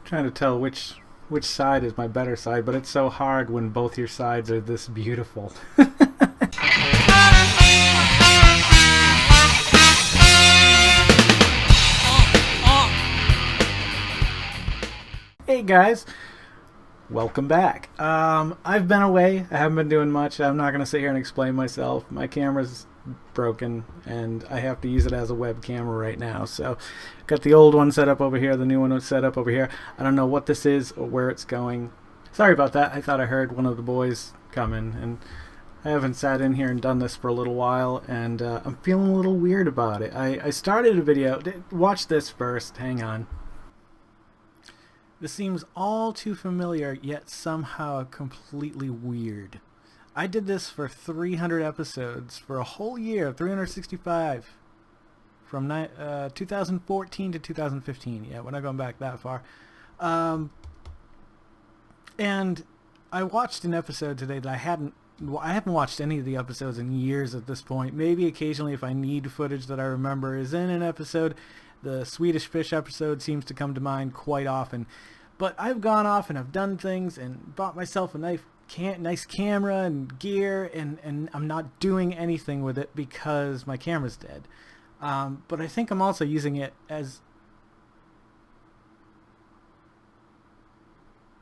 trying to tell which side is my better side, but it's so hard when both your sides are this beautiful. Hey guys, welcome back. I've been away. I haven't been doing much. I'm not going to sit here and explain myself. My camera's broken and I have to use it as a web camera right now. So got the old one set up over here, the new one was set up over here. I don't know what this is or where it's going. Sorry about that. I thought I heard one of the boys coming, and I haven't sat in here and done this for a little while, and I'm feeling a little weird about it. I started a video. Watch this first. Hang on. This seems all too familiar, yet somehow completely weird. I did this for 300 episodes for a whole year, 365, from 2014 to 2015. Yeah, we're not going back that far. And I watched an episode today that I haven't watched any of the episodes in years at this point. Maybe occasionally if I need footage that I remember is in an episode. The Swedish Fish episode seems to come to mind quite often. But I've gone off and I've done things and bought myself a nice camera and gear, and I'm not doing anything with it because my camera's dead. But I think I'm also using it as...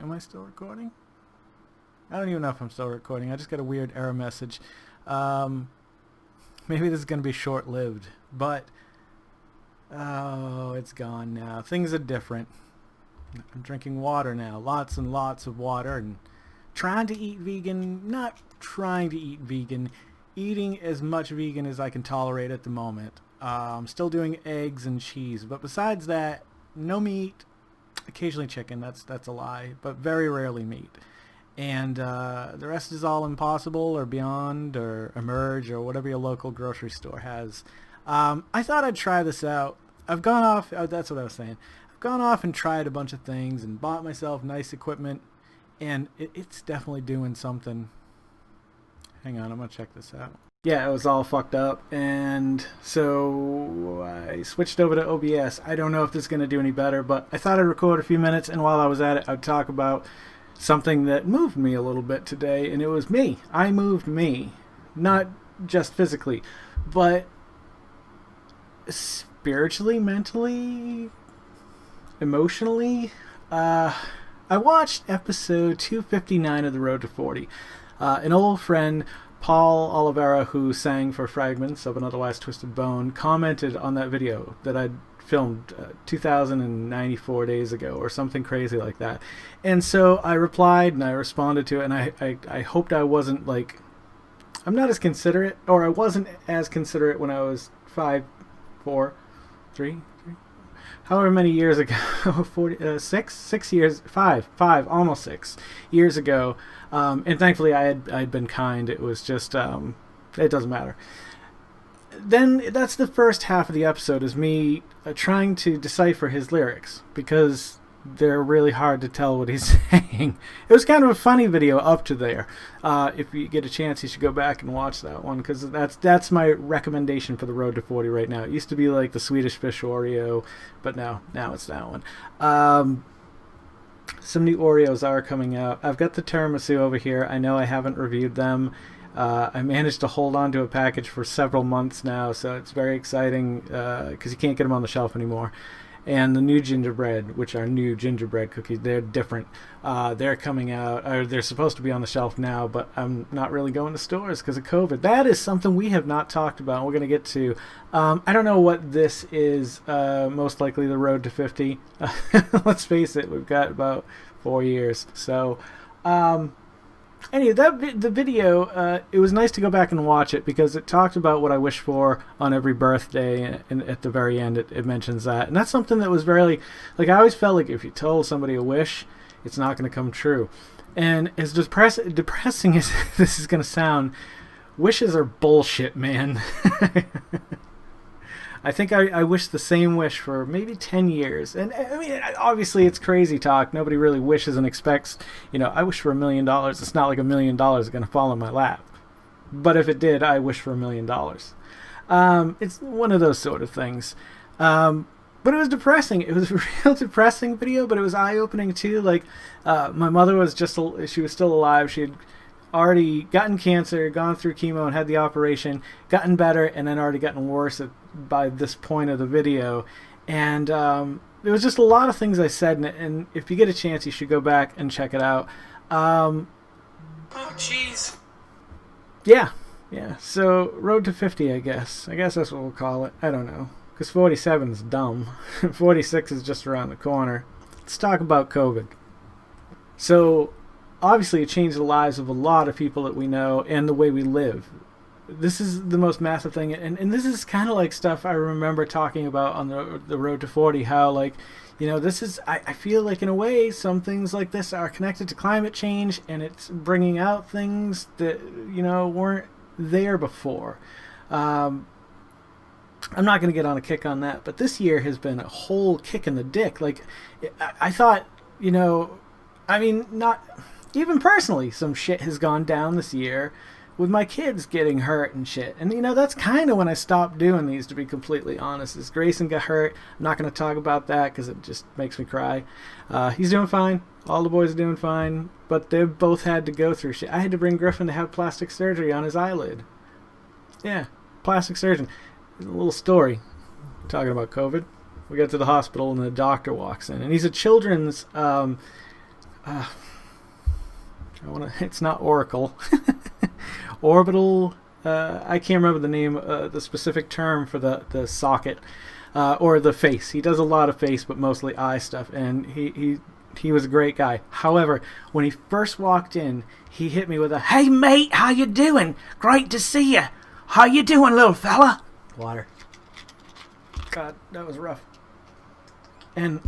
Am I still recording? I don't even know if I'm still recording. I just got a weird error message. Maybe this is going to be short-lived, but... Oh, it's gone now. Things are different. I'm drinking water now. Lots and lots of water, and trying to eat vegan. Not trying to eat vegan. Eating as much vegan as I can tolerate at the moment. I'm still doing eggs and cheese, but besides that, no meat. Occasionally chicken. That's a lie, but very rarely meat. And the rest is all Impossible or Beyond or Emerge or whatever your local grocery store has. I thought I'd try this out. I've gone off, that's what I was saying. I've gone off and tried a bunch of things and bought myself nice equipment, and it's definitely doing something. Hang on, I'm going to check this out. Yeah, it was all fucked up, and so I switched over to OBS. I don't know if this is going to do any better, but I thought I'd record a few minutes, and while I was at it, I'd talk about something that moved me a little bit today, and it was me. I moved me. Not just physically, but... spiritually, mentally, emotionally. I watched episode 259 of the Road to 40. An old friend, Paul Oliveira, who sang for Fragments of an Otherwise Twisted Bone, commented on that video that I'd filmed 2,094 days ago or something crazy like that. And so I replied and I responded to it, and I hoped I wasn't like... I'm not as considerate, or I wasn't as considerate when I was 5, 4, 3, however many years ago, 6 years, 5, almost 6 years ago, and thankfully I'd been kind. It was just, it doesn't matter. Then that's the first half of the episode, is me trying to decipher his lyrics, because they're really hard to tell what he's saying. It was kind of a funny video up to there. If you get a chance, you should go back and watch that one, because that's my recommendation for the Road to 40 right now. It used to be like the Swedish Fish Oreo, but now it's that one. Some new Oreos are coming out. I've got the tiramisu over here. I know I haven't reviewed them. I managed to hold on to a package for several months now, so it's very exciting, because you can't get them on the shelf anymore. And the new gingerbread, which are new gingerbread cookies, they're different. They're coming out, or they're supposed to be on the shelf now, but I'm not really going to stores because of COVID. That is something we have not talked about, and we're going to get to. I don't know what this is, most likely the Road to 50. Let's face it, we've got about 4 years. So, anyway, the video, it was nice to go back and watch it, because it talked about what I wish for on every birthday, and at the very end it mentions that. And that's something that was very, like, I always felt like if you told somebody a wish, it's not going to come true. And as depressing as this is going to sound, wishes are bullshit, man. I think I wish the same wish for maybe 10 years. And I mean, obviously it's crazy talk. Nobody really wishes and expects, I wish for $1 million. It's not like $1 million is going to fall in my lap. But if it did, I wish for $1 million. It's one of those sort of things. But it was depressing. It was a real depressing video, but it was eye-opening too. Like, my mother was she was still alive. She had already gotten cancer, gone through chemo and had the operation, gotten better, and then already gotten worse by this point of the video. And there was just a lot of things I said in it, and if you get a chance, you should go back and check it out. Oh, jeez. Yeah. So, road to 50, I guess. I guess that's what we'll call it. I don't know. Because 47 is dumb. 46 is just around the corner. Let's talk about COVID. So, obviously, it changed the lives of a lot of people that we know and the way we live. This is the most massive thing. And this is kind of like stuff I remember talking about on the road to 40. How, like, this is... I feel like, in a way, some things like this are connected to climate change. And it's bringing out things that, weren't there before. I'm not going to get on a kick on that, but this year has been a whole kick in the dick. Like, I thought, not even personally, some shit has gone down this year with my kids getting hurt and shit. And, that's kind of when I stopped doing these, to be completely honest. Is Grayson got hurt. I'm not going to talk about that because it just makes me cry. He's doing fine. All the boys are doing fine, but they've both had to go through shit. I had to bring Griffin to have plastic surgery on his eyelid. Yeah, plastic surgeon. A little story talking about COVID. We got to the hospital and the doctor walks in, and he's a children's it's not Oracle. Orbital, I can't remember the name, the specific term for the socket, or the face. He does a lot of face, but mostly eye stuff, and he was a great guy. However, when he first walked in, he hit me with a, "Hey mate, how you doing? Great to see you. How you doing, little fella?" Water. God, that was rough. And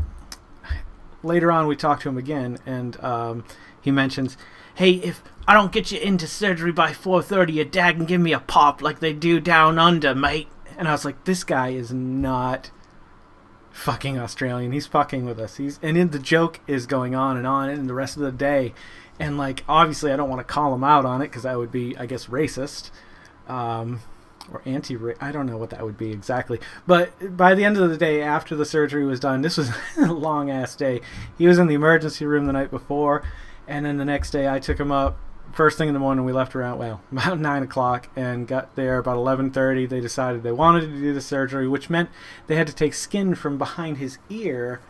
later on, we talked to him again, and he mentions, "Hey, if I don't get you into surgery by 4:30, your dad can give me a pop like they do down under, mate." And I was like, this guy is not fucking Australian. He's fucking with us. The joke is going on and the rest of the day. And, like, obviously I don't want to call him out on it because that would be, I guess, racist. Or I don't know what that would be exactly. But by the end of the day, after the surgery was done, this was a long-ass day. He was in the emergency room the night before, and then the next day I took him up. First thing in the morning, we left around, about 9 o'clock, and got there about 11:30. They decided they wanted to do the surgery, which meant they had to take skin from behind his ear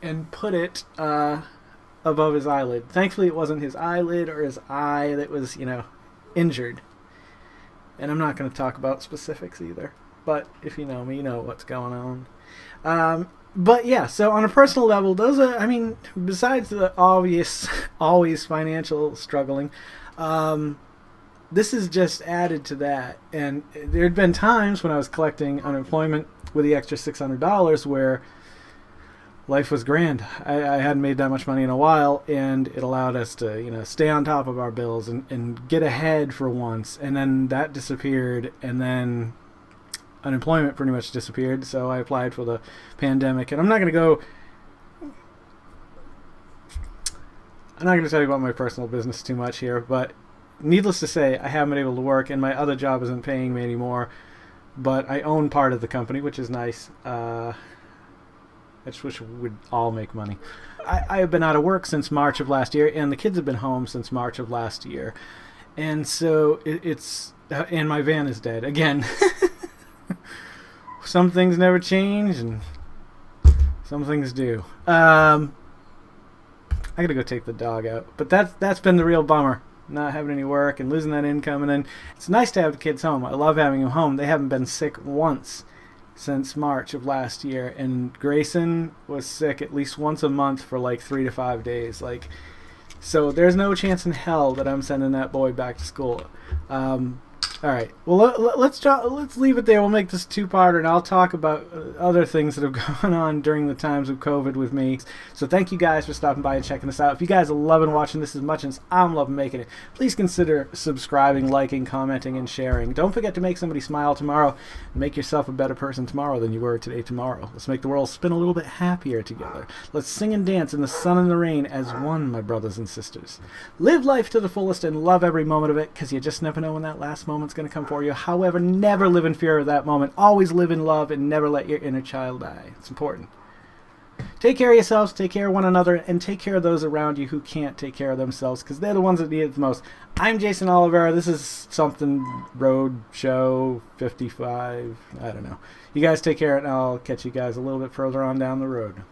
and put it above his eyelid. Thankfully, it wasn't his eyelid or his eye that was, injured. And I'm not going to talk about specifics either. But if you know me, you know what's going on. But yeah, so on a personal level, those are, besides the obvious, always financial struggling, this is just added to that. And there had been times when I was collecting unemployment with the extra $600 where life was grand. I hadn't made that much money in a while, and it allowed us to, stay on top of our bills and get ahead for once. And then that disappeared, and then unemployment pretty much disappeared, so I applied for the pandemic. And I'm not going to tell you about my personal business too much here, but needless to say, I haven't been able to work, and my other job isn't paying me anymore, but I own part of the company, which is nice. I just wish we would all make money. I have been out of work since March of last year, and the kids have been home since March of last year. And so it's... and my van is dead. Again, some things never change, and some things do. I gotta go take the dog out. But that's been the real bummer. Not having any work and losing that income. And then it's nice to have the kids home. I love having them home. They haven't been sick once since March of last year, and Grayson was sick at least once a month for like 3 to 5 days. So there's no chance in hell that I'm sending that boy back to school. All right. Well, let's leave it there. We'll make this two-parter, and I'll talk about other things that have gone on during the times of COVID with me. So thank you guys for stopping by and checking this out. If you guys are loving watching this as much as I'm loving making it, please consider subscribing, liking, commenting, and sharing. Don't forget to make somebody smile tomorrow. Make yourself a better person tomorrow than you were today tomorrow. Let's make the world spin a little bit happier together. Let's sing and dance in the sun and the rain as one, my brothers and sisters. Live life to the fullest and love every moment of it, because you just never know when that last moment's moment's going to come for you. However, never live in fear of that moment. Always live in love and never let your inner child die. It's important. Take care of yourselves, take care of one another, and take care of those around you who can't take care of themselves, because they're the ones that need it the most. I'm Jason Oliveira. This is something Road Show 55. I don't know. You guys take care, and I'll catch you guys a little bit further on down the road.